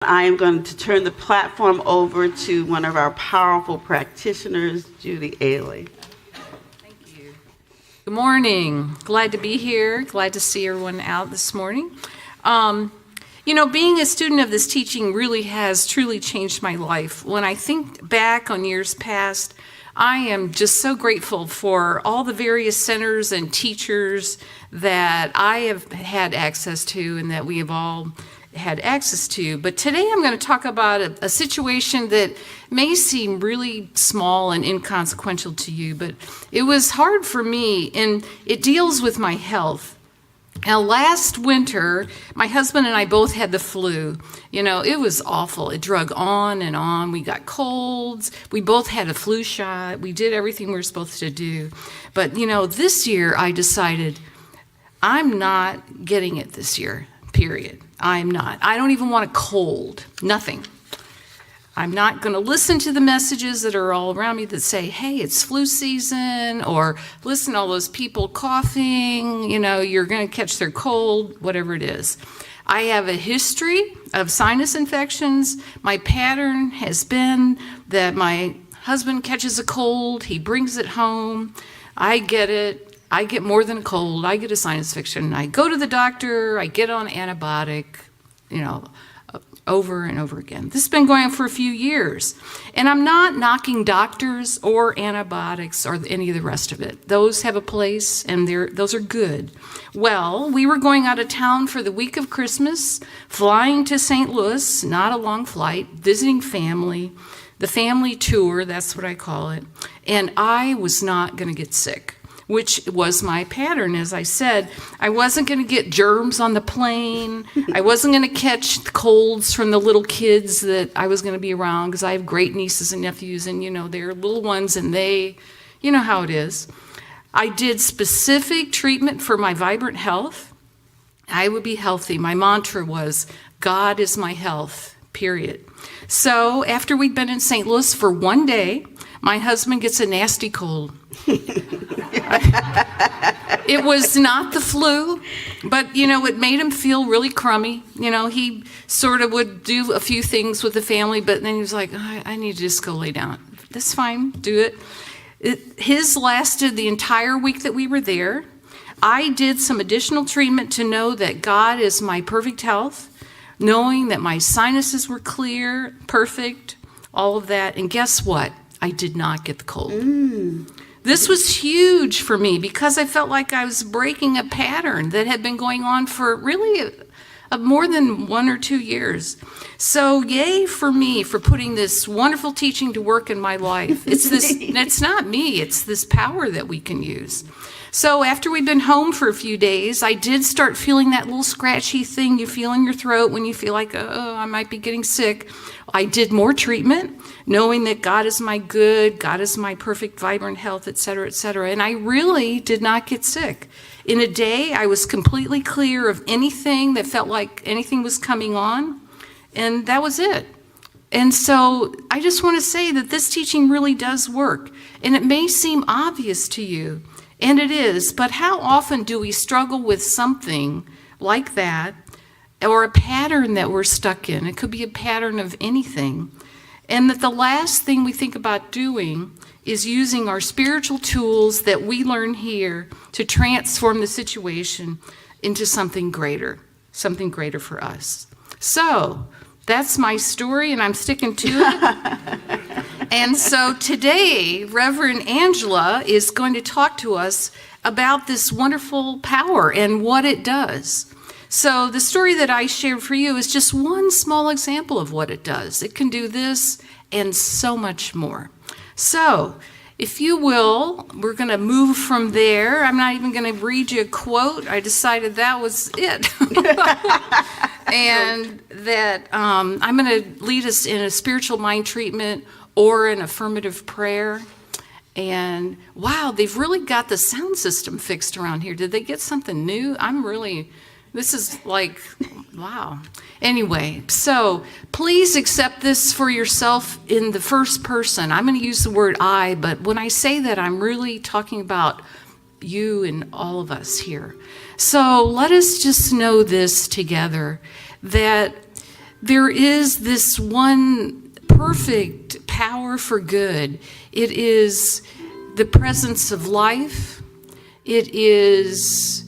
I am going to turn the platform over to one of our powerful practitioners, Judy Ailey. Thank you. Good morning. Glad to be here. Glad to see everyone out this morning. Being a student of this teaching really has truly changed my life. When I think back on years past, I am just so grateful for all the various centers and teachers that I have had access to and that we have all had access to. But today I'm going to talk about a situation that may seem really small and inconsequential to you, but it was hard for me, and it deals with my health. Now, last winter, my husband and I both had the flu. It was awful. It drug on and on. We got colds. We both had a flu shot. We did everything we were supposed to do. But, this year I decided I'm not getting it this year, period. I'm not. I don't even want a cold. Nothing. I'm not going to listen to the messages that are all around me that say, hey, it's flu season, or listen to all those people coughing, you're going to catch their cold, whatever it is. I have a history of sinus infections. My pattern has been that my husband catches a cold, he brings it home, I get it. I get more than a cold. I get a sinus infection. I go to the doctor. I get on antibiotic, over and over again. This has been going on for a few years. And I'm not knocking doctors or antibiotics or any of the rest of it. Those have a place, and those are good. Well, we were going out of town for the week of Christmas, flying to St. Louis, not a long flight, visiting family, the family tour, that's what I call it. And I was not going to get sick, which was my pattern. As I said, I wasn't going to get germs on the plane. I wasn't going to catch colds from the little kids that I was going to be around, because I have great nieces and nephews, and they're little ones, and they, how it is. I did specific treatment for my vibrant health. I would be healthy. My mantra was, God is my health, period. So after we'd been in St. Louis for one day, my husband gets a nasty cold. It was not the flu, but, it made him feel really crummy. He sort of would do a few things with the family, but then he was like, I need to just go lay down. That's fine, do it. His lasted the entire week that we were there. I did some additional treatment to know that God is my perfect health, knowing that my sinuses were clear, perfect, all of that. And guess what? I did not get the cold. This was huge for me because I felt like I was breaking a pattern that had been going on for really more than 1 or 2 years. So yay for me for putting this wonderful teaching to work in my life. It's not me, it's this power that we can use. So after we'd been home for a few days, I did start feeling that little scratchy thing you feel in your throat when you feel like, oh, I might be getting sick. I did more treatment, knowing that God is my good, God is my perfect, vibrant health, et cetera, et cetera. And I really did not get sick. In a day, I was completely clear of anything that felt like anything was coming on, and that was it. And so I just want to say that this teaching really does work. And it may seem obvious to you, and it is, but how often do we struggle with something like that, or a pattern that we're stuck in? It could be a pattern of anything. And that the last thing we think about doing is using our spiritual tools that we learn here to transform the situation into something greater for us. So that's my story, and I'm sticking to it. And so today, Reverend Angela is going to talk to us about this wonderful power and what it does. So the story that I shared for you is just one small example of what it does. It can do this and so much more. So if you will, we're going to move from there. I'm not even going to read you a quote. I decided that was it. And that I'm going to lead us in a spiritual mind treatment or an affirmative prayer. And wow, they've really got the sound system fixed around here. Did they get something new? This is like, wow. Anyway, so please accept this for yourself in the first person. I'm going to use the word I, but when I say that, I'm really talking about you and all of us here. So let us just know this together, that there is this one perfect power for good. It is the presence of life. It is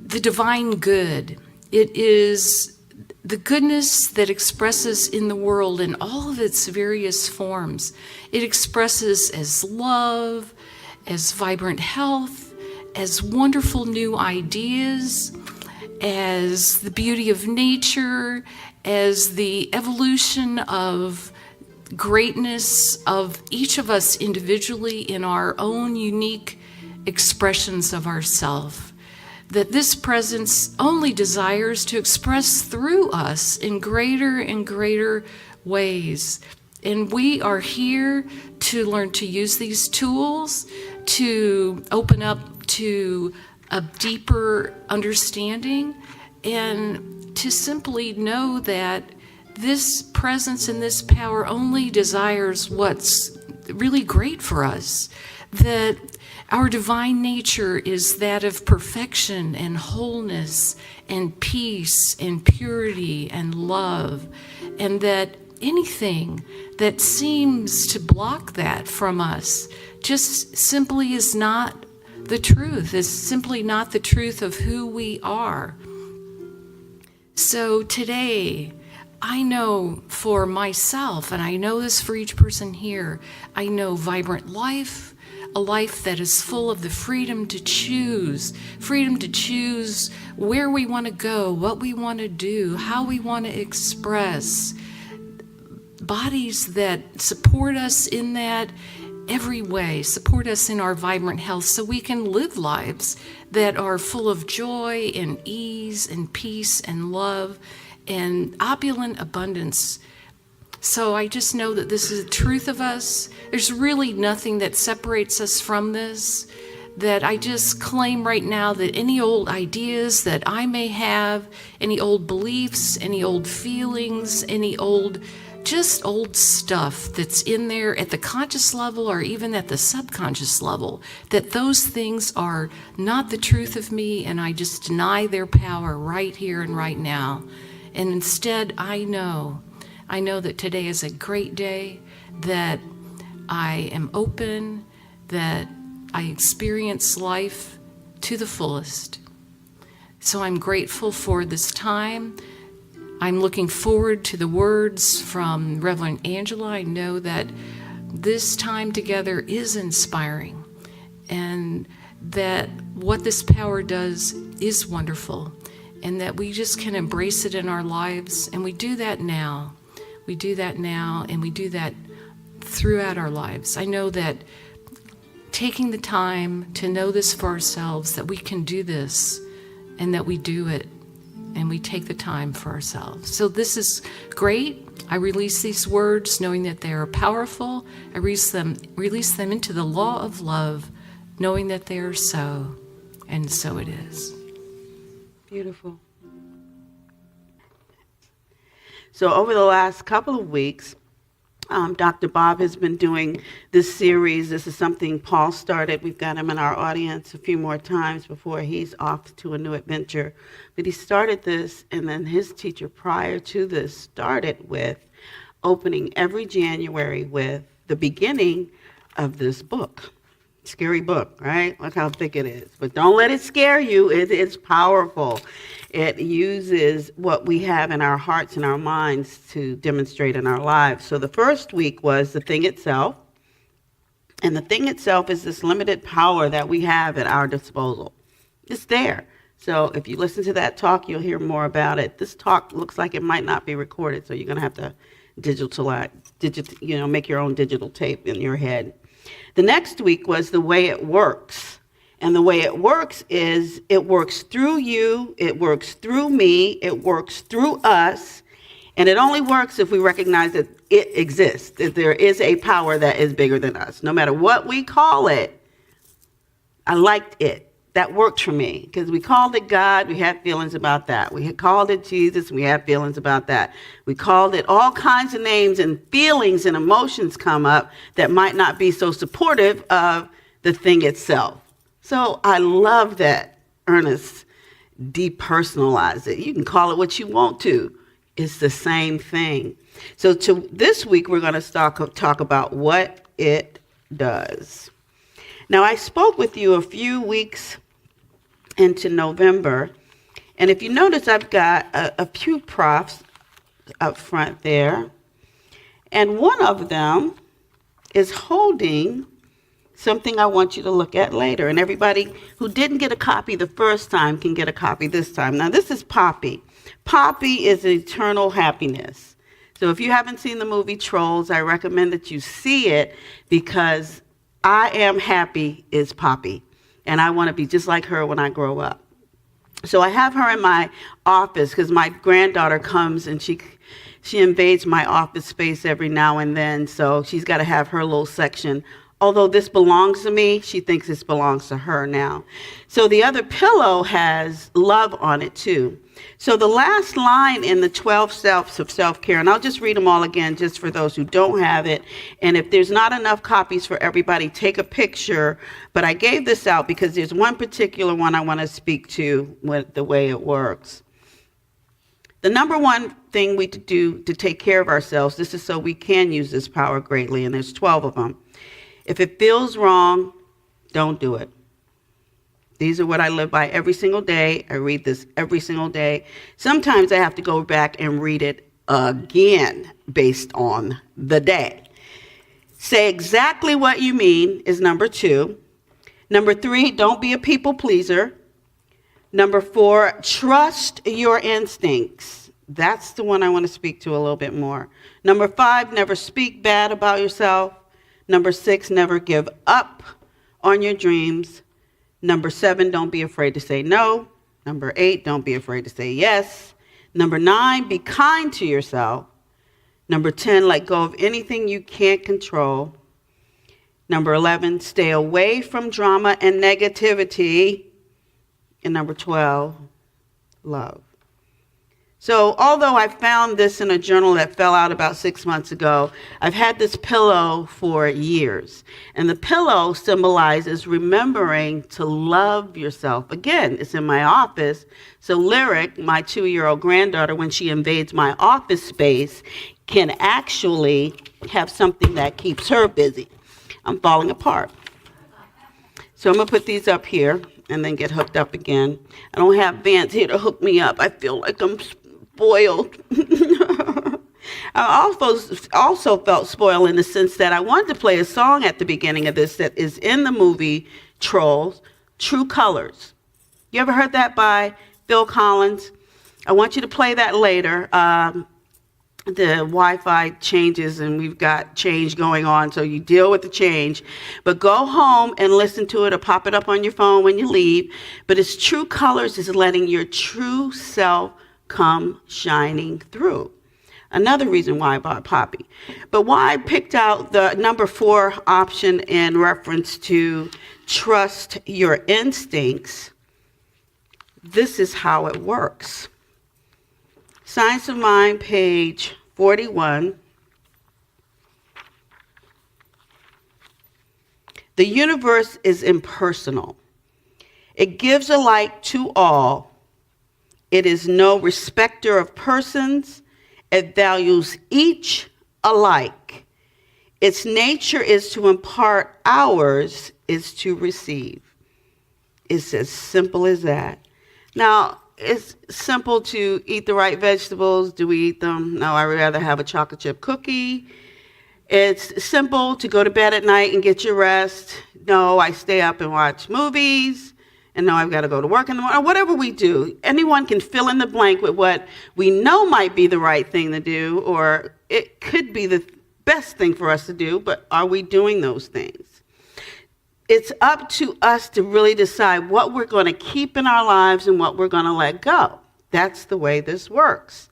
the divine good. It is the goodness that expresses in the world in all of its various forms. It expresses as love, as vibrant health, as wonderful new ideas, as the beauty of nature, as the evolution of greatness of each of us individually in our own unique expressions of ourself. That this presence only desires to express through us in greater and greater ways. And we are here to learn to use these tools to open up to a deeper understanding and to simply know that this presence and this power only desires what's really great for us. That our divine nature is that of perfection and wholeness and peace and purity and love, and that anything that seems to block that from us just simply is not the truth, is simply not the truth of who we are. So today, I know for myself, and I know this for each person here, I know vibrant life, a life that is full of the freedom to choose where we want to go, what we want to do, how we want to express, bodies that support us in that every way, support us in our vibrant health so we can live lives that are full of joy and ease and peace and love and opulent abundance. So I just know that this is the truth of us. There's really nothing that separates us from this, that I just claim right now that any old ideas that I may have, any old beliefs, any old feelings, any old stuff that's in there at the conscious level or even at the subconscious level, that those things are not the truth of me, and I just deny their power right here and right now. And instead, I know that today is a great day, that I am open, that I experience life to the fullest. So I'm grateful for this time. I'm looking forward to the words from Reverend Angela. I know that this time together is inspiring, and that what this power does is wonderful, and that we just can embrace it in our lives. And we do that now. We do that now, and we do that throughout our lives. I know that taking the time to know this for ourselves, that we can do this, and that we do it, and we take the time for ourselves. So this is great. I release these words knowing that they are powerful. I release them into the law of love, knowing that they are so, and so it is. Beautiful. So over the last couple of weeks, Dr. Bob has been doing this series. This is something Paul started. We've got him in our audience a few more times before he's off to a new adventure. But he started this, and then his teacher prior to this started with opening every January with the beginning of this book. Scary book, right? Look how thick it is. But don't let it scare you. It's powerful. It uses what we have in our hearts and our minds to demonstrate in our lives. So the first week was the thing itself. And the thing itself is this limited power that we have at our disposal. It's there. So if you listen to that talk, you'll hear more about it. This talk looks like it might not be recorded, so you're going to have to make your own digital tape in your head. The next week was the way it works. And the way it works is it works through you, it works through me, it works through us, and it only works if we recognize that it exists, that there is a power that is bigger than us. No matter what we call it, I liked it. That worked for me, because we called it God, we had feelings about that. We had called it Jesus, we had feelings about that. We called it all kinds of names, and feelings and emotions come up that might not be so supportive of the thing itself. So I love that Ernest depersonalized it. You can call it what you want to. It's the same thing. So this week, we're going to talk about what it does. Now, I spoke with you a few weeks into November, and if you notice, I've got a few props up front there, and one of them is holding something I want you to look at later. And everybody who didn't get a copy the first time can get a copy this time. Now, this is Poppy. Poppy is eternal happiness. So if you haven't seen the movie Trolls, I recommend that you see it, because I am happy is Poppy. And I want to be just like her when I grow up. So I have her in my office because my granddaughter comes and she invades my office space every now and then. So she's got to have her little section. Although this belongs to me, she thinks this belongs to her now. So the other pillow has love on it too. So the last line in the 12 steps of self-care, and I'll just read them all again just for those who don't have it. And if there's not enough copies for everybody, take a picture. But I gave this out because there's one particular one I want to speak to with the way it works. The number one thing we do to take care of ourselves, this is so we can use this power greatly, and there's 12 of them. If it feels wrong, don't do it. These are what I live by every single day. I read this every single day. Sometimes I have to go back and read it again based on the day. Say exactly what you mean is number 2. Number 3, don't be a people pleaser. Number 4, trust your instincts. That's the one I want to speak to a little bit more. Number 5, never speak bad about yourself. Number 6, never give up on your dreams. Number 7, don't be afraid to say no. Number 8, don't be afraid to say yes. Number 9, be kind to yourself. Number 10, let go of anything you can't control. Number 11, stay away from drama and negativity. And number 12, love. So although I found this in a journal that fell out about 6 months ago, I've had this pillow for years. And the pillow symbolizes remembering to love yourself. Again, it's in my office. So Lyric, my 2-year-old granddaughter, when she invades my office space, can actually have something that keeps her busy. I'm falling apart. So I'm going to put these up here and then get hooked up again. I don't have Vance here to hook me up. I feel like I'm spoiled. I also felt spoiled in the sense that I wanted to play a song at the beginning of this that is in the movie Trolls, True Colors. You ever heard that by Phil Collins? I want you to play that later. The Wi-Fi changes and we've got change going on, so you deal with the change. But go home and listen to it or pop it up on your phone when you leave. But it's True Colors is letting your true self come shining through. Another reason why I bought Poppy. But why I picked out the number 4 option in reference to trust your instincts, this is how it works. Science of Mind, page 41. The universe is impersonal. It gives alike to all. It is no respecter of persons. It values each alike. Its nature is to impart, ours is to receive. It's as simple as that. Now, it's simple to eat the right vegetables. Do we eat them? No, I would rather have a chocolate chip cookie. It's simple to go to bed at night and get your rest. No, I stay up and watch movies. And no, I've got to go to work in the morning. Or whatever we do, anyone can fill in the blank with what we know might be the right thing to do, or it could be the best thing for us to do, but are we doing those things? It's up to us to really decide what we're going to keep in our lives and what we're going to let go. That's the way this works.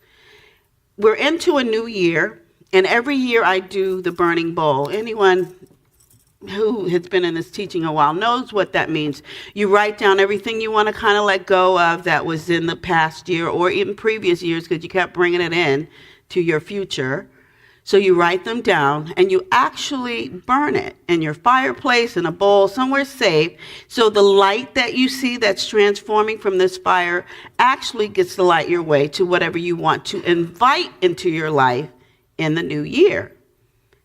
We're into a new year, and every year I do the burning bowl. Anyone who has been in this teaching a while knows what that means. You write down everything you want to kind of let go of that was in the past year or even previous years because you kept bringing it in to your future. So you write them down and you actually burn it in your fireplace, in a bowl, somewhere safe. So the light that you see that's transforming from this fire actually gets to light your way to whatever you want to invite into your life in the new year.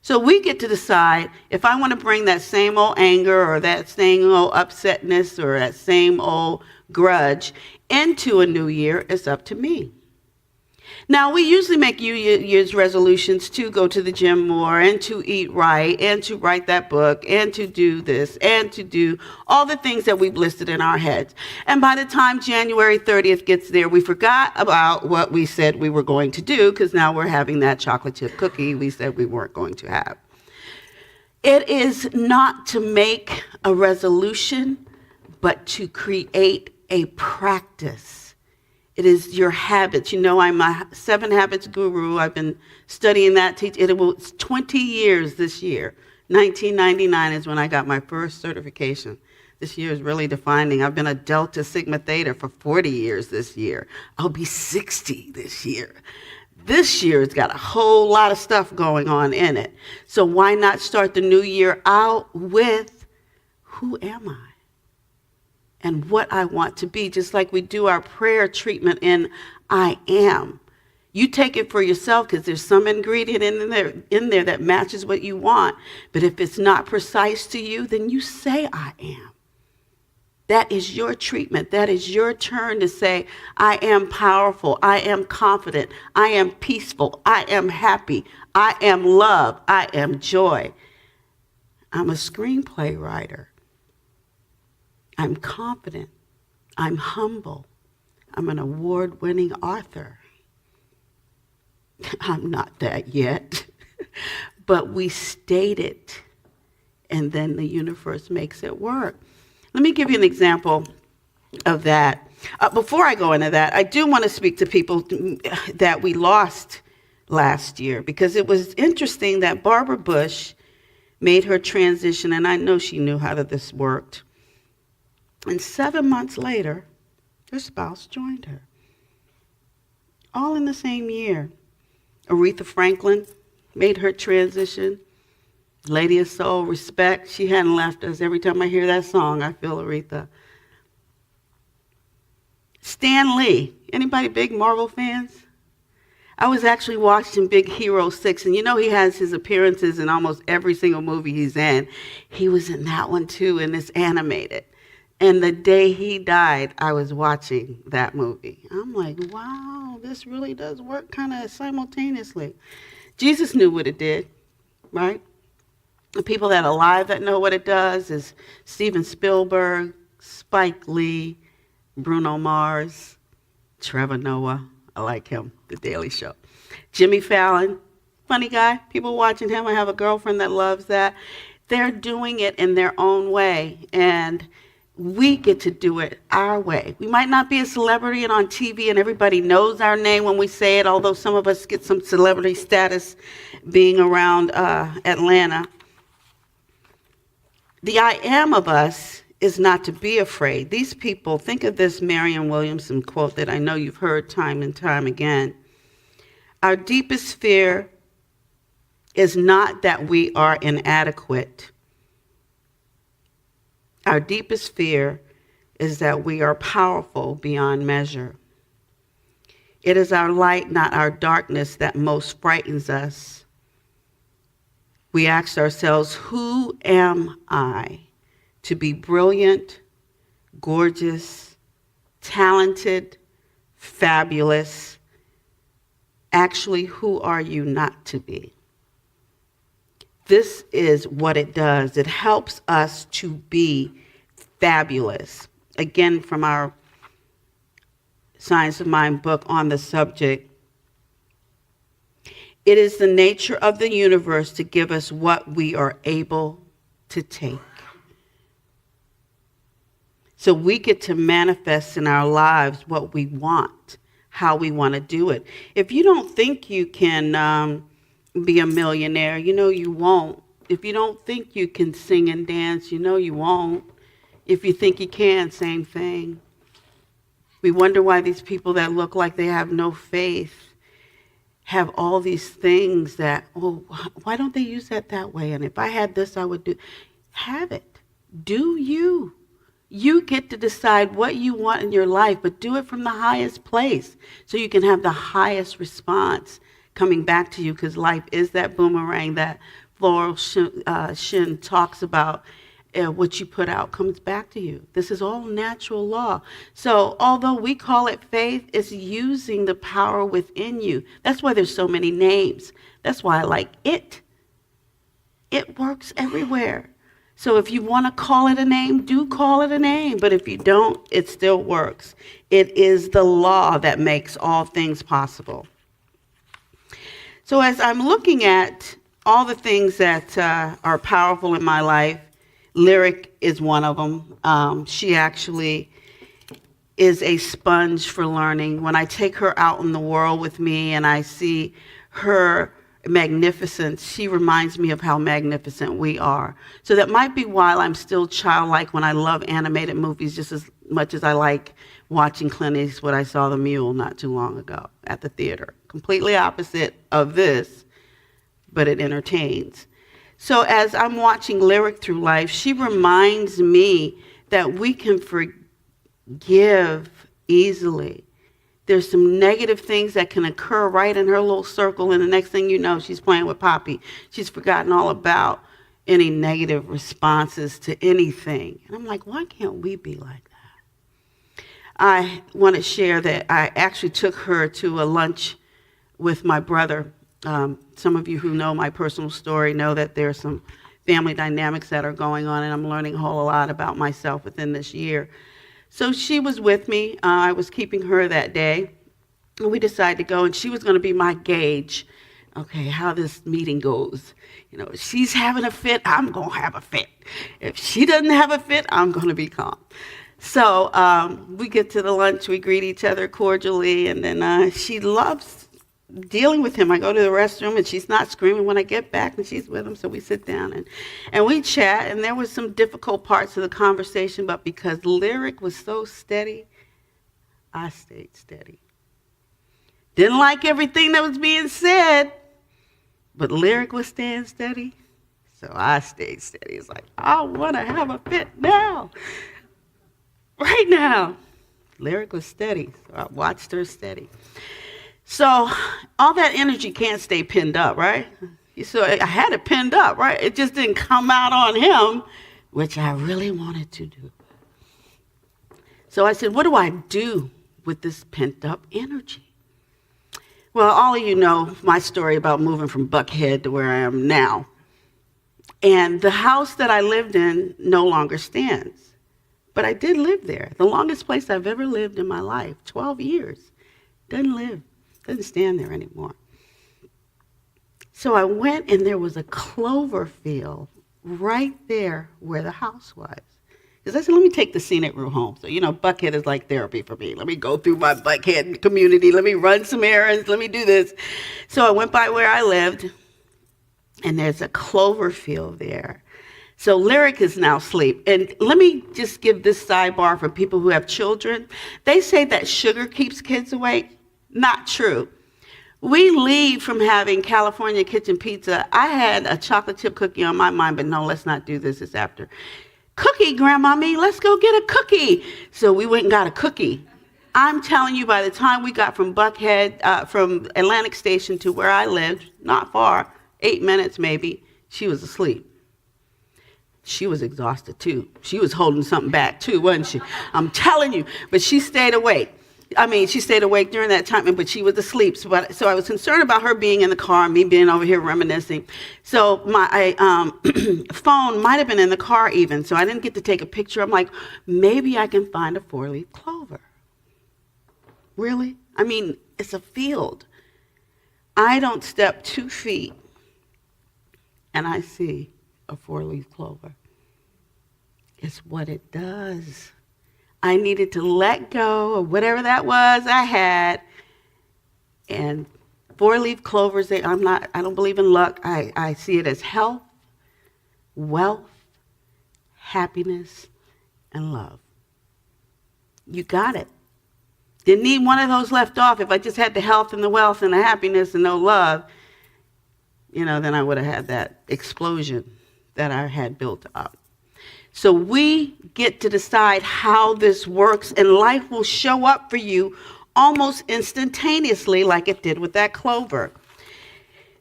So we get to decide if I want to bring that same old anger or that same old upsetness or that same old grudge into a new year. It's up to me. Now, we usually make New Year's resolutions to go to the gym more and to eat right and to write that book and to do this and to do all the things that we've listed in our heads. And by the time January 30th gets there, we forgot about what we said we were going to do because now we're having that chocolate chip cookie we said we weren't going to have. It is not to make a resolution, but to create a practice. It is your habits. You know, I'm a 7 Habits guru. I've been studying that. It was 20 years this year. 1999 is when I got my first certification. This year is really defining. I've been a Delta Sigma Theta for 40 years this year. I'll be 60 this year. This year it's got a whole lot of stuff going on in it. So why not start the new year out with, who am I? And what I want to be, just like we do our prayer treatment in I am. You take it for yourself because there's some ingredient in there that matches what you want. But if it's not precise to you, then you say I am. That is your treatment. That is your turn to say, I am powerful. I am confident. I am peaceful. I am happy. I am love. I am joy. I'm a screenplay writer. I'm confident. I'm humble. I'm an award-winning author. I'm not that yet, but we state it, and then the universe makes it work. Let me give you an example of that. Before I go into that, I do want to speak to people that we lost last year, because it was interesting that Barbara Bush made her transition, and I know she knew how this worked. And 7 months later, her spouse joined her. All in the same year. Aretha Franklin made her transition. Lady of Soul, Respect. She hadn't left us. Every time I hear that song, I feel Aretha. Stan Lee. Anybody big Marvel fans? I was actually watching Big Hero 6, and you know he has his appearances in almost every single movie he's in. He was in that one too, and it's animated. And the day he died, I was watching that movie. I'm like, wow, this really does work kind of simultaneously. Jesus knew what it did, right? The people that are alive that know what it does is Steven Spielberg, Spike Lee, Bruno Mars, Trevor Noah. I like him, The Daily Show. Jimmy Fallon, funny guy. People watching him. I have a girlfriend that loves that. They're doing it in their own way, and we get to do it our way. We might not be a celebrity and on TV and everybody knows our name when we say it, although some of us get some celebrity status being around Atlanta. The I am of us is not to be afraid. These people, think of this Marianne Williamson quote that I know you've heard time and time again. Our deepest fear is not that we are inadequate. Our deepest fear is that we are powerful beyond measure. It is our light, not our darkness, that most frightens us. We ask ourselves, who am I to be brilliant, gorgeous, talented, fabulous? Actually, who are you not to be? This is what it does. It helps us to be fabulous. Again, from our Science of Mind book on the subject, it is the nature of the universe to give us what we are able to take. So we get to manifest in our lives what we want, how we want to do it. If you don't think you can be a millionaire, you know you won't. If you don't think you can sing and dance, you know you won't. If you think you can, same thing. We wonder why these people that look like they have no faith, have all these things that, oh, why don't they use that way? And if I had this, I would do. Have it. Do you. You get to decide what you want in your life, but do it from the highest place so you can have the highest response coming back to you, because life is that boomerang that Floral Shin talks about. What you put out comes back to you. This is all natural law. So although we call it faith, it's using the power within you. That's why there's so many names. That's why I like it. It works everywhere. So if you want to call it a name, do call it a name. But if you don't, it still works. It is the law that makes all things possible. So as I'm looking at all the things that are powerful in my life, Lyric is one of them. She actually is a sponge for learning. When I take her out in the world with me and I see her magnificence, she reminds me of how magnificent we are. So that might be why I'm still childlike when I love animated movies just as much as I like watching Clint Eastwood. I saw The Mule not too long ago at the theater. Completely opposite of this, but it entertains. So as I'm watching Lyric through life, she reminds me that we can forgive easily. There's some negative things that can occur right in her little circle, and the next thing you know, she's playing with Poppy. She's forgotten all about any negative responses to anything. And I'm like, why can't we be like that? I want to share that I actually took her to a lunch with my brother. Some of you who know my personal story know that there's some family dynamics that are going on, and I'm learning a whole lot about myself within this year. So she was with me. I was keeping her that day, and we decided to go, and she was going to be my gauge, okay, how this meeting goes. You know, if she's having a fit, I'm going to have a fit. If she doesn't have a fit, I'm going to be calm. So we get to the lunch, we greet each other cordially, and then she loves dealing with him. I go to the restroom and she's not screaming when I get back, and she's with him, so we sit down and we chat, and there was some difficult parts of the conversation, but because Lyric was so steady, I stayed steady. Didn't like everything that was being said, but Lyric was staying steady, so I stayed steady. It's like, I want to have a fit now, right now. Lyric was steady, so I watched her steady. So all that energy can't stay pinned up, right? So I had it pinned up, right? It just didn't come out on him, which I really wanted to do. So I said, what do I do with this pent up energy? Well, all of you know my story about moving from Buckhead to where I am now. And the house that I lived in no longer stands. But I did live there. The longest place I've ever lived in my life, 12 years. Doesn't stand there anymore. So I went, and there was a clover field right there where the house was. Because I said, let me take the scenic route home. So, Buckhead is like therapy for me. Let me go through my Buckhead community. Let me run some errands. Let me do this. So I went by where I lived, and there's a clover field there. So Lyric is now asleep. And let me just give this sidebar for people who have children. They say that sugar keeps kids awake. Not true. We leave from having California kitchen pizza. I had a chocolate chip cookie on my mind, but no, let's not do this. It's after. Cookie, Grandmommy, let's go get a cookie. So we went and got a cookie. I'm telling you, by the time we got from Buckhead, from Atlantic Station to where I lived, not far, 8 minutes maybe, she was asleep. She was exhausted too. She was holding something back too, wasn't she? I'm telling you, but she stayed awake. She stayed awake during that time, but she was asleep. So I was concerned about her being in the car, me being over here reminiscing. So my phone might have been in the car even, so I didn't get to take a picture. I'm like, maybe I can find a 4-leaf clover. Really? It's a field. I don't step 2 feet, and I see a 4-leaf clover. It's what it does. I needed to let go of whatever that was I had. And 4-leaf clovers, I don't believe in luck. I see it as health, wealth, happiness, and love. You got it. Didn't need one of those left off. If I just had the health and the wealth and the happiness and no love, then I would have had that explosion that I had built up. So we get to decide how this works, and life will show up for you almost instantaneously like it did with that clover.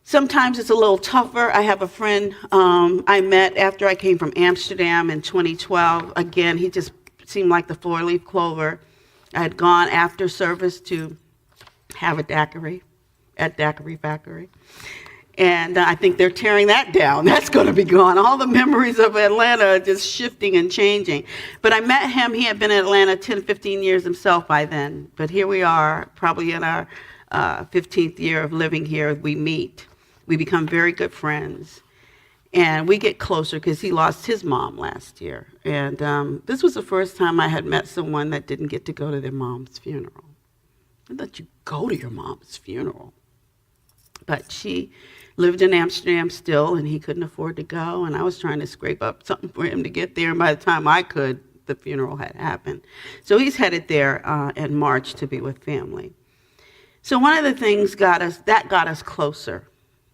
Sometimes it's a little tougher. I have a friend I met after I came from Amsterdam in 2012. Again, he just seemed like the four-leaf clover. I had gone after service to have a daiquiri at Daiquiri Factory. And I think they're tearing that down. That's going to be gone. All the memories of Atlanta are just shifting and changing. But I met him. He had been in Atlanta 10, 15 years himself by then. But here we are, probably in our 15th year of living here. We meet. We become very good friends. And we get closer because he lost his mom last year. And this was the first time I had met someone that didn't get to go to their mom's funeral. I thought you go to your mom's funeral. But she lived in Amsterdam still, and he couldn't afford to go. And I was trying to scrape up something for him to get there. And by the time I could, the funeral had happened. So he's headed there in March to be with family. So one of the things got us closer.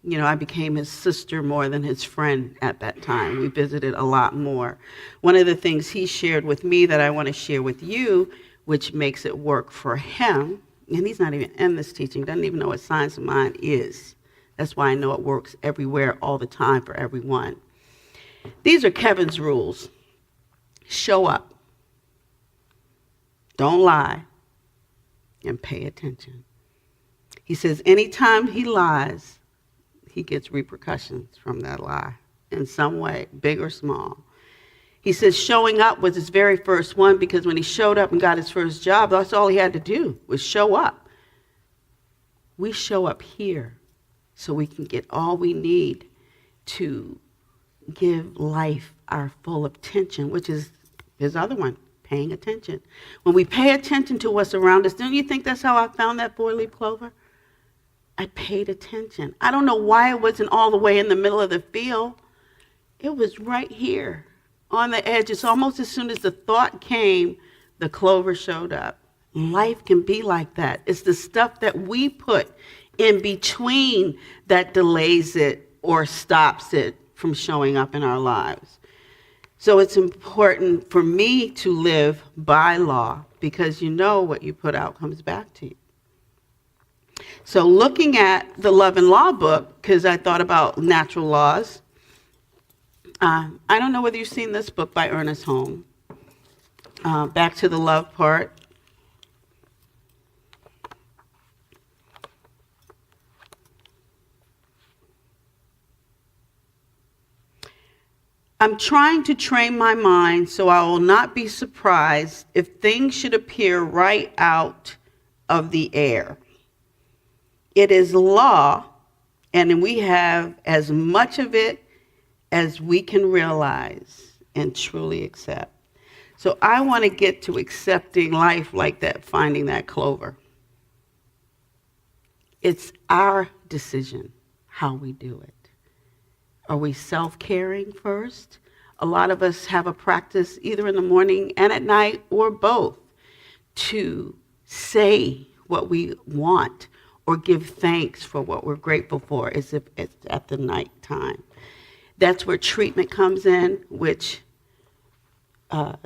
I became his sister more than his friend at that time. We visited a lot more. One of the things he shared with me that I want to share with you, which makes it work for him, and he's not even in this teaching, doesn't even know what Science of Mind is. That's why I know it works everywhere, all the time, for everyone. These are Kevin's rules. Show up. Don't lie. And pay attention. He says anytime he lies, he gets repercussions from that lie in some way, big or small. He says showing up was his very first one because when he showed up and got his first job, that's all he had to do was show up. We show up here so we can get all we need to give life our full attention, which is his other one, paying attention. When we pay attention to what's around us, don't you think that's how I found that four-leaf clover? I paid attention. I don't know why it wasn't all the way in the middle of the field. It was right here on the edge. It's almost as soon as the thought came, the clover showed up. Life can be like that. It's the stuff that we put in between that delays it or stops it from showing up in our lives. So it's important for me to live by law because you know what you put out comes back to you. So looking at the Love and Law book, because I thought about natural laws, I don't know whether you've seen this book by Ernest Holmes. Back to the love part. I'm trying to train my mind so I will not be surprised if things should appear right out of the air. It is law, and we have as much of it as we can realize and truly accept. So I want to get to accepting life like that, finding that clover. It's our decision how we do it. Are we self-caring first? A lot of us have a practice either in the morning and at night or both to say what we want or give thanks for what we're grateful for as if it's at the night time. That's where treatment comes in, which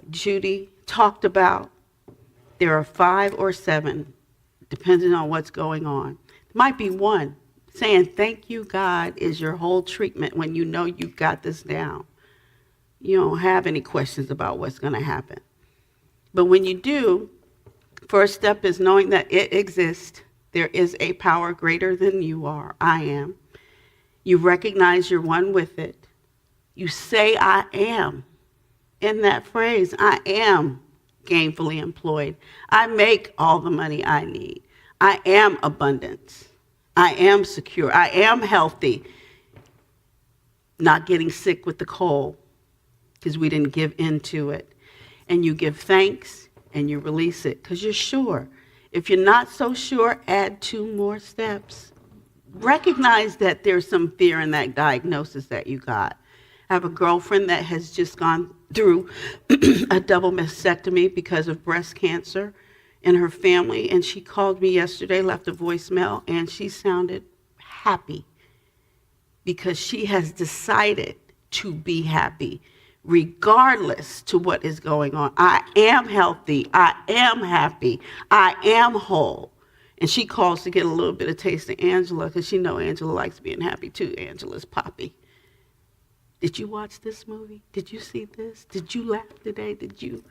Judy talked about. There are 5 or 7, depending on what's going on. It might be one. Saying thank you, God, is your whole treatment when you know you've got this down. You don't have any questions about what's going to happen. But when you do, first step is knowing that it exists. There is a power greater than you are. I am. You recognize you're one with it. You say, I am. In that phrase, I am gainfully employed. I make all the money I need. I am abundance. I am secure. I am healthy. Not getting sick with the cold because we didn't give into it. And you give thanks and you release it because you're sure. If you're not so sure, add 2 more steps. Recognize that there's some fear in that diagnosis that you got. I have a girlfriend that has just gone through a double mastectomy because of breast cancer. in her family, and she called me yesterday, left a voicemail, and she sounded happy because she has decided to be happy regardless to what is going on. I am healthy. I am happy. I am whole. And she calls to get a little bit of taste of Angela because she knows Angela likes being happy too. Angela's Poppy. Did you watch this movie? Did you see this? Did you laugh today? Did you?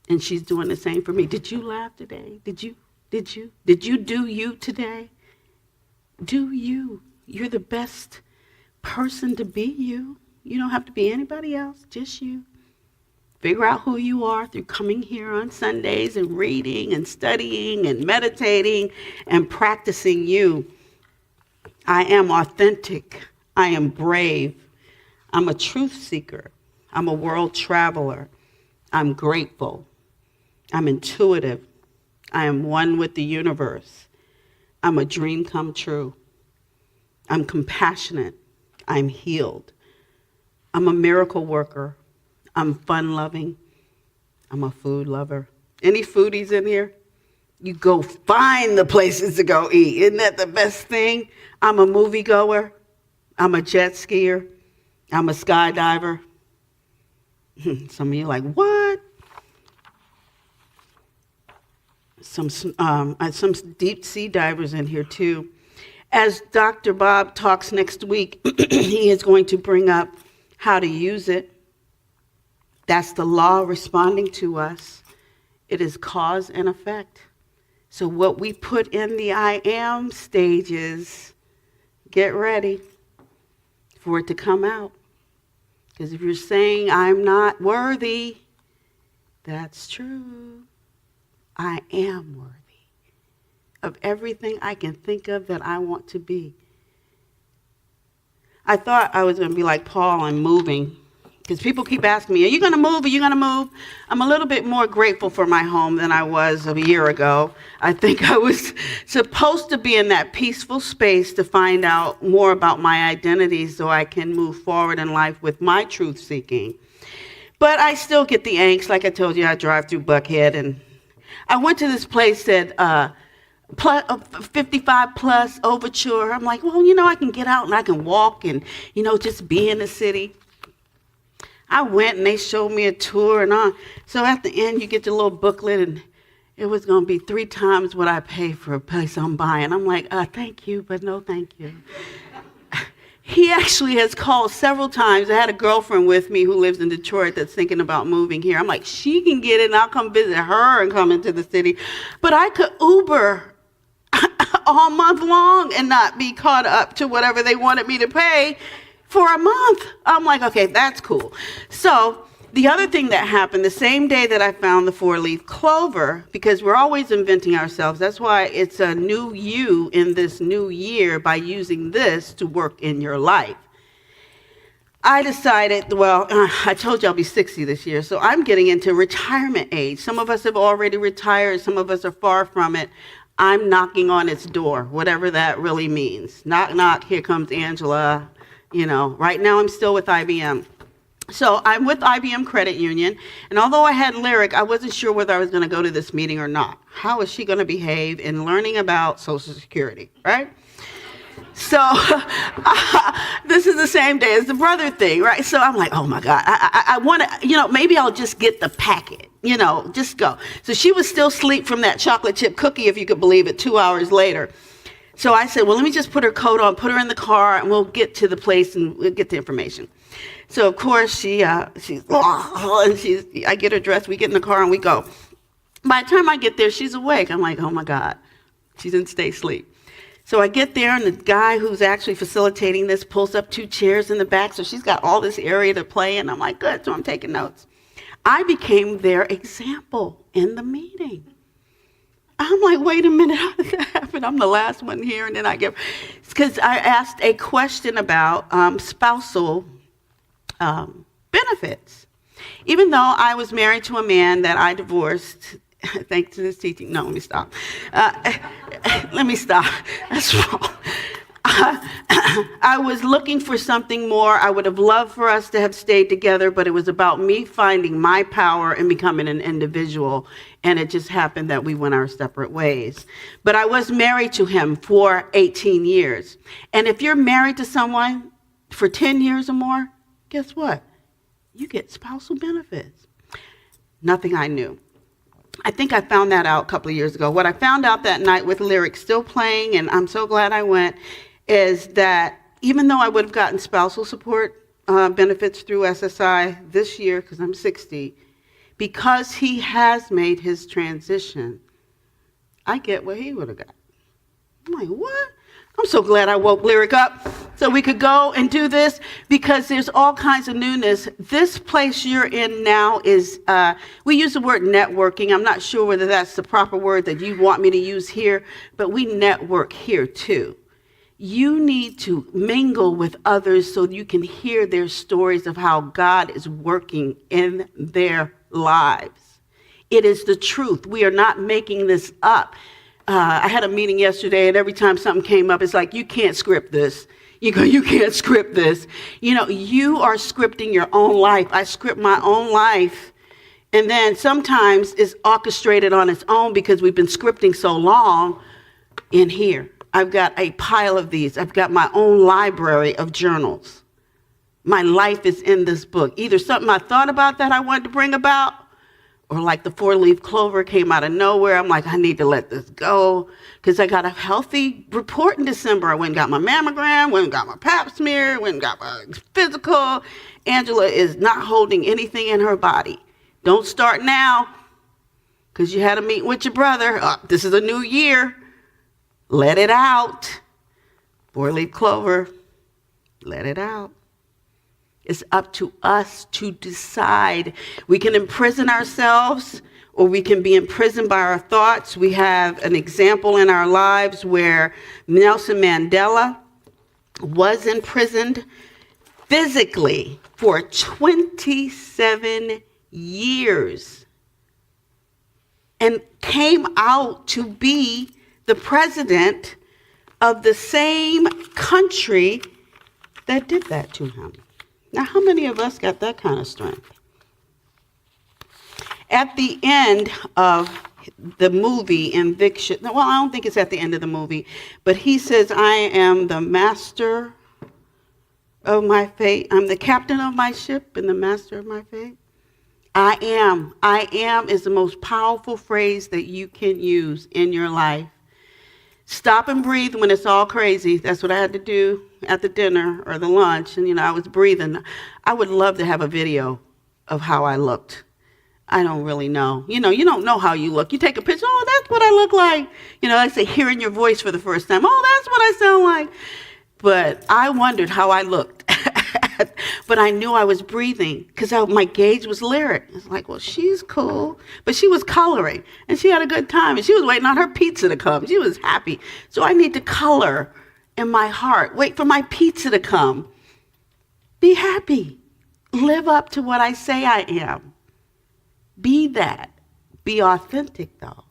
And she's doing the same for me. Did you laugh today? Did you do you today? Do you. You're the best person to be you. You don't have to be anybody else, just you. Figure out who you are through coming here on Sundays and reading and studying and meditating and practicing you. I am authentic. I am brave. I'm a truth seeker. I'm a world traveler. I'm grateful. I'm intuitive. I am one with the universe. I'm a dream come true. I'm compassionate. I'm healed. I'm a miracle worker. I'm fun-loving. I'm a food lover. Any foodies in here? You go find the places to go eat. Isn't that the best thing? I'm a moviegoer. I'm a jet skier. I'm a skydiver. Some of you are like, what? Some deep sea divers in here too. As Dr. Bob talks next week, he is going to bring up how to use it. That's the law responding to us. It is cause and effect. So what we put in the I am stages, get ready for it to come out. Because if you're saying I'm not worthy, that's true. I am worthy of everything I can think of that I want to be. I thought I was going to be like Paul and moving. Because people keep asking me, are you going to move? Are you going to move? I'm a little bit more grateful for my home than I was a year ago. I think I was supposed to be in that peaceful space to find out more about my identity so I can move forward in life with my truth seeking. But I still get the angst. Like I told you, I drive through Buckhead, and I went to this place that 55 plus overture. I'm like, well, I can get out and I can walk and, just be in the city. I went and they showed me a tour and on. So at the end, you get the little booklet, and it was going to be 3 times what I pay for a place I'm buying. I'm like, thank you, but no thank you. He actually has called several times. I had a girlfriend with me who lives in Detroit that's thinking about moving here. I'm like, she can get it and I'll come visit her and come into the city. But I could Uber all month long and not be caught up to whatever they wanted me to pay for a month. I'm like, okay, that's cool. So the other thing that happened, the same day that I found the 4-leaf clover, because we're always inventing ourselves. That's why it's a new you in this new year by using this to work in your life. I decided, I told you I'll be 60 this year, so I'm getting into retirement age. Some of us have already retired. Some of us are far from it. I'm knocking on its door, whatever that really means. Knock, knock, here comes Angela. Right now I'm still with IBM. So I'm with IBM Credit Union, and although I had Lyric, I wasn't sure whether I was going to go to this meeting or not. How is she going to behave in learning about Social Security, right? So this is the same day as the brother thing, right? So I'm like, oh my God, I want to, maybe I'll just get the packet, just go. So she was still asleep from that chocolate chip cookie, if you could believe it, 2 hours later. So I said, well, let me just put her coat on, put her in the car, and we'll get to the place and we'll get the information. So of course I get her dressed, we get in the car and we go. By the time I get there, she's awake. I'm like, oh my God, she didn't stay asleep. So I get there, and the guy who's actually facilitating this pulls up 2 chairs in the back, so she's got all this area to play in. I'm like, good, so I'm taking notes. I became their example in the meeting. I'm like, wait a minute, how did that happen? I'm the last one here, and then because I asked a question about spousal benefits. Even though I was married to a man that I divorced, thanks to this teaching. No, let me stop. Let me stop. That's wrong. I was looking for something more. I would have loved for us to have stayed together, but it was about me finding my power and becoming an individual. And it just happened that we went our separate ways. But I was married to him for 18 years. And if you're married to someone for 10 years or more, guess what? You get spousal benefits. Nothing I knew. I think I found that out a couple of years ago. What I found out that night with lyrics still playing, and I'm so glad I went, is that even though I would have gotten spousal support benefits through SSI this year, because I'm 60, because he has made his transition, I get what he would have got. I'm like, what? I'm so glad I woke Lyric up so we could go and do this, because there's all kinds of newness. This place you're in now is, we use the word networking. I'm not sure whether that's the proper word that you want me to use here, but we network here too. You need to mingle with others so you can hear their stories of how God is working in their lives. It is the truth. We are not making this up. I had a meeting yesterday, and every time something came up, it's like, you can't script this. You can't script this. You are scripting your own life. I script my own life. And then sometimes it's orchestrated on its own because we've been scripting so long in here. I've got a pile of these. I've got my own library of journals. My life is in this book. Either something I thought about that I wanted to bring about, or like the 4-leaf clover came out of nowhere. I'm like, I need to let this go because I got a healthy report in December. I went and got my mammogram, went and got my pap smear, went and got my physical. Angela is not holding anything in her body. Don't start now because you had a meeting with your brother. This is a new year. Let it out. 4-leaf clover, let it out. It's up to us to decide. We can imprison ourselves, or we can be imprisoned by our thoughts. We have an example in our lives where Nelson Mandela was imprisoned physically for 27 years and came out to be the president of the same country that did that to him. Now, how many of us got that kind of strength? At the end of the movie, Eviction, well, I don't think it's at the end of the movie, but he says, I am the master of my fate. I'm the captain of my ship and the master of my fate. I am is the most powerful phrase that you can use in your life. Stop and breathe when it's all crazy. That's what I had to do at the dinner or the lunch. And, I was breathing. I would love to have a video of how I looked. I don't really know. You don't know how you look. You take a picture. Oh, that's what I look like. I say hearing your voice for the first time. Oh, that's what I sound like. But I wondered how I looked. But I knew I was breathing because my gaze was lyric. It's like, well, she's cool. But she was coloring, and she had a good time, and she was waiting on her pizza to come. She was happy. So I need to color in my heart. Wait for my pizza to come. Be happy. Live up to what I say I am. Be that. Be authentic, though.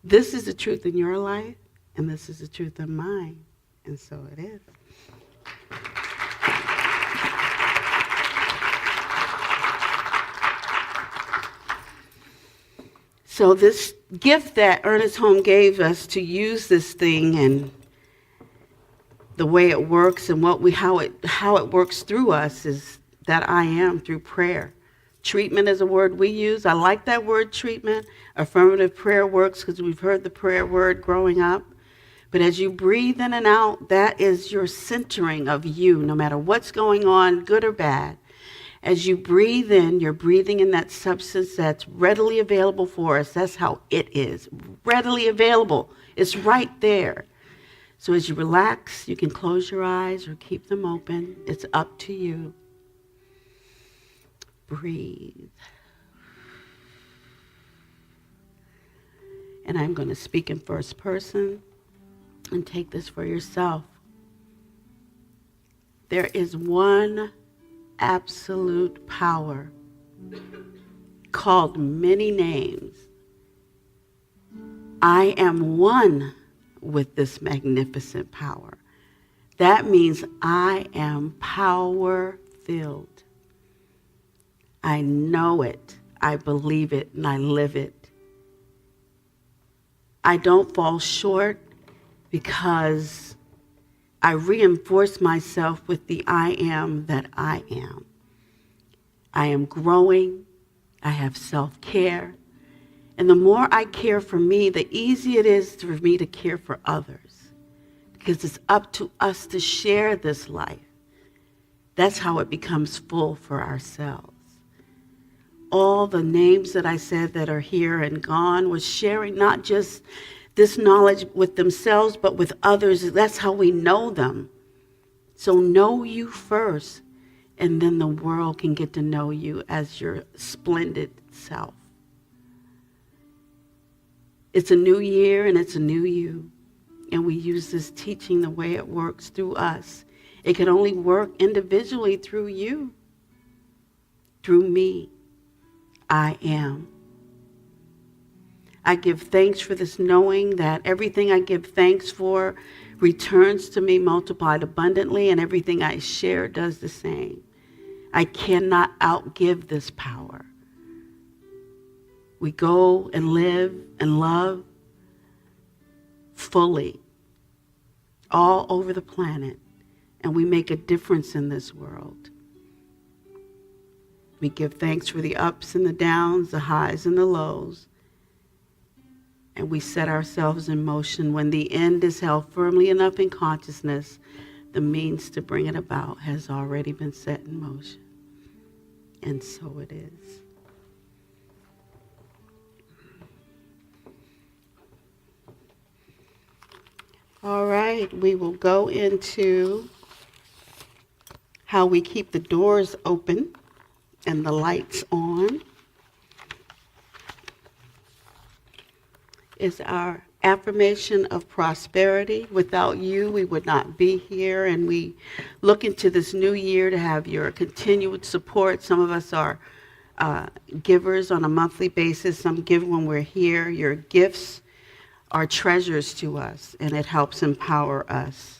This is the truth in your life, and this is the truth in mine. And so it is. So this gift that Ernest Holmes gave us to use this thing and the way it works and how it works through us is that I am through prayer. Treatment is a word we use. I like that word, treatment. Affirmative prayer works because we've heard the prayer word growing up. But as you breathe in and out, that is your centering of you, no matter what's going on, good or bad. As you breathe in, you're breathing in that substance that's readily available for us. That's how it is, readily available. It's right there. So as you relax, you can close your eyes or keep them open. It's up to you. Breathe. And I'm going to speak in first person and take this for yourself. There is one absolute power called many names. I am one with this magnificent power. That means I am power-filled. I know it, I believe it, and I live it. I don't fall short because I reinforce myself with the I am that I am. I am growing. I have self-care. And the more I care for me, the easier it is for me to care for others. Because it's up to us to share this life. That's how it becomes full for ourselves. All the names that I said that are here and gone was sharing not just this knowledge with themselves, but with others. That's how we know them. So know you first, and then the world can get to know you as your splendid self. It's a new year and it's a new you. And we use this teaching the way it works through us. It can only work individually through you, through me. I am. I give thanks for this knowing that everything I give thanks for returns to me multiplied abundantly, and everything I share does the same. I cannot outgive this power. We go and live and love fully all over the planet, and we make a difference in this world. We give thanks for the ups and the downs, the highs and the lows, and we set ourselves in motion. When the end is held firmly enough in consciousness, the means to bring it about has already been set in motion. And so it is. All right, we will go into how we keep the doors open and the lights on. Is our affirmation of prosperity. Without you, we would not be here, and we look into this new year to have your continued support. Some of us are givers on a monthly basis. Some give when we're here. Your gifts are treasures to us, and it helps empower us.